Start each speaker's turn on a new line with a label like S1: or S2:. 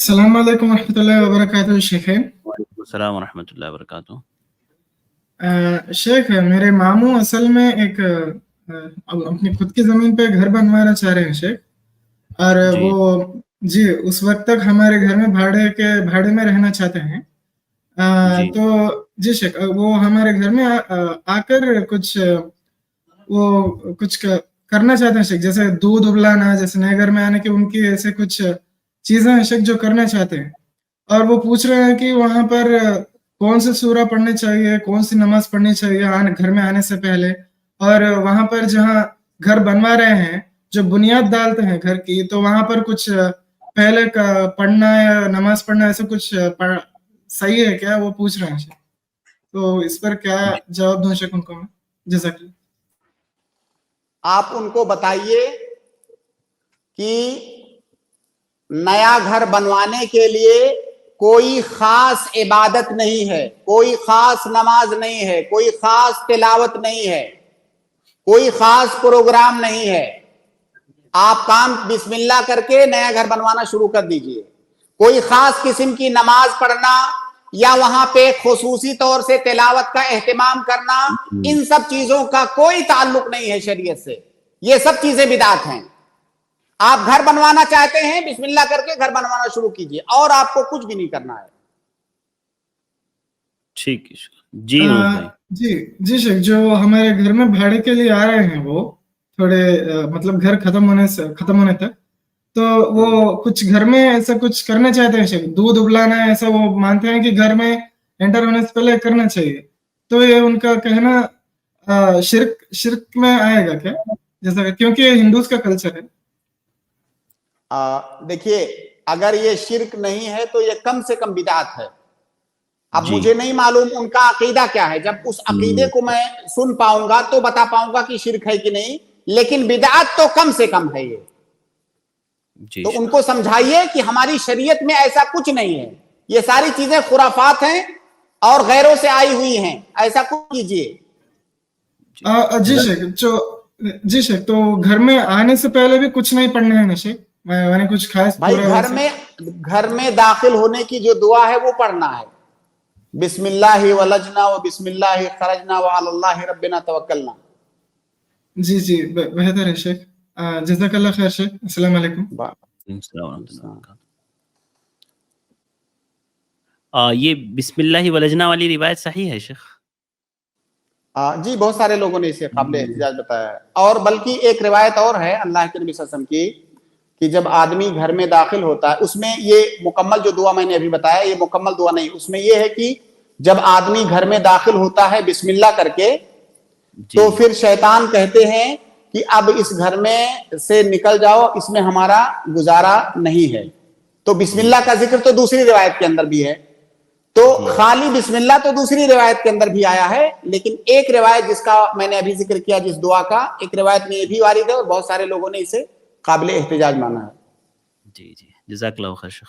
S1: السلام علیکم ورحمۃ اللہ وبرکاتہ شیخین.
S2: وعلیکم السلام ورحمۃ اللہ وبرکاتہ.
S1: شیخ میرے ماموں اصل میں ایک اپنی خود کی زمین پہ گھر بنوانا چاہ رہے ہیں شیخ, اور وہ جی اس وقت تک ہمارے گھر میں بھاڑے میں رہنا چاہتے ہیں. تو جی شیخ وہ ہمارے گھر میں آ کر کچھ کرنا چاہتے ہیں شیخ, جیسے دودھ ابلانا, جیسے نئے گھر میں آنے کے ان کی ایسے کچھ چیزیں ہیں شیخ جو کرنا چاہتے ہیں. اور وہ پوچھ رہے ہیں کہ وہاں پر کون سی سورہ پڑھنی چاہیے, کون سی نماز پڑھنی چاہیے گھر میں آنے سے پہلے, اور وہاں پر جہاں گھر بنوا رہے ہیں جو بنیاد ڈالتے ہیں گھر کی, تو وہاں پر کچھ پہلے کا پڑھنا یا نماز پڑھنا ایسا کچھ صحیح ہے کیا, وہ پوچھ رہے ہیں شیخ. تو اس پر کیا جواب دوں شیخ ان کو میں؟ جزاک اللہ.
S3: آپ ان کو بتائیے کہ نیا گھر بنوانے کے لیے کوئی خاص عبادت نہیں ہے, کوئی خاص نماز نہیں ہے, کوئی خاص تلاوت نہیں ہے, کوئی خاص پروگرام نہیں ہے. آپ کام بسم اللہ کر کے نیا گھر بنوانا شروع کر دیجئے. کوئی خاص قسم کی نماز پڑھنا یا وہاں پہ خصوصی طور سے تلاوت کا اہتمام کرنا, ان سب چیزوں کا کوئی تعلق نہیں ہے شریعت سے. یہ سب چیزیں بدعت ہیں. آپ گھر بنوانا چاہتے ہیں, بسم اللہ کر کے گھر بنوانا شروع کیجئے, اور آپ کو کچھ بھی نہیں کرنا ہے.
S2: ٹھیک ہے جی.
S1: جی شیخ, جو ہمارے گھر میں بھاڑے کے لیے آ رہے ہیں وہ تھوڑے مطلب گھر ختم ہونے تک, تو وہ کچھ گھر میں ایسا کچھ کرنا چاہتے ہیں شیخ, دودھ ابلانا ہے ایسا وہ مانتے ہیں کہ گھر میں انٹر ہونے سے پہلے کرنا چاہیے. تو یہ ان کا کہنا شرک میں آئے گا کیا, جیسا کہ کیونکہ یہ ہندوز کا کلچر ہے.
S3: دیکھیے, اگر یہ شرک نہیں ہے تو یہ کم سے کم بدعت ہے. اب مجھے نہیں معلوم ان کا عقیدہ کیا ہے, جب اس عقیدے کو میں سن پاؤں گا تو بتا پاؤں گا کہ شرک ہے کہ نہیں, لیکن بدعت تو کم سے کم ہے یہ. تو ان کو سمجھائیے کہ ہماری شریعت میں ایسا کچھ نہیں ہے, یہ ساری چیزیں خرافات ہیں اور غیروں سے آئی ہوئی ہیں, ایسا کچھ کیجئے.
S1: جی شیخ, تو گھر میں آنے سے پہلے بھی کچھ نہیں پڑھنا ہے شیخ, میں نے کچھ خاص
S3: بھائی گھر میں داخل ہونے کی جو دعا ہے وہ پڑھنا ہے. بسم اللہ ولجنا و بسم اللہ خرجنا وعلی اللہ ربنا توکلنا.
S1: جی بہتر ہے شیخ. جزاک اللہ خیر شیخ. السلام علیکم.
S2: یہ بسم اللہ ولجنا والی روایت صحیح ہے شیخ؟
S3: جی, بہت سارے لوگوں نے اسے قابل احتجاج بتایا ہے. اور بلکہ ایک روایت اور ہے اللہ کے نبی صلی اللہ علیہ وسلم کی, کہ جب آدمی گھر میں داخل ہوتا ہے, اس میں یہ مکمل جو دعا میں نے ابھی بتایا یہ مکمل دعا نہیں, اس میں یہ ہے کہ جب آدمی گھر میں داخل ہوتا ہے بسم اللہ کر کے, تو پھر شیطان کہتے ہیں کہ اب اس گھر میں سے نکل جاؤ, اس میں ہمارا گزارا نہیں ہے. تو بسم اللہ کا ذکر تو دوسری روایت کے اندر بھی ہے, تو خالی بسم اللہ تو دوسری روایت کے اندر بھی آیا ہے, لیکن ایک روایت جس کا میں نے ابھی ذکر کیا, جس دعا کا, ایک روایت میں یہ بھی وارد ہے اور بہت سارے لوگوں نے اسے قابل احتجاج مانا ہے.
S2: جی جزاک اللہ خیر شیخ.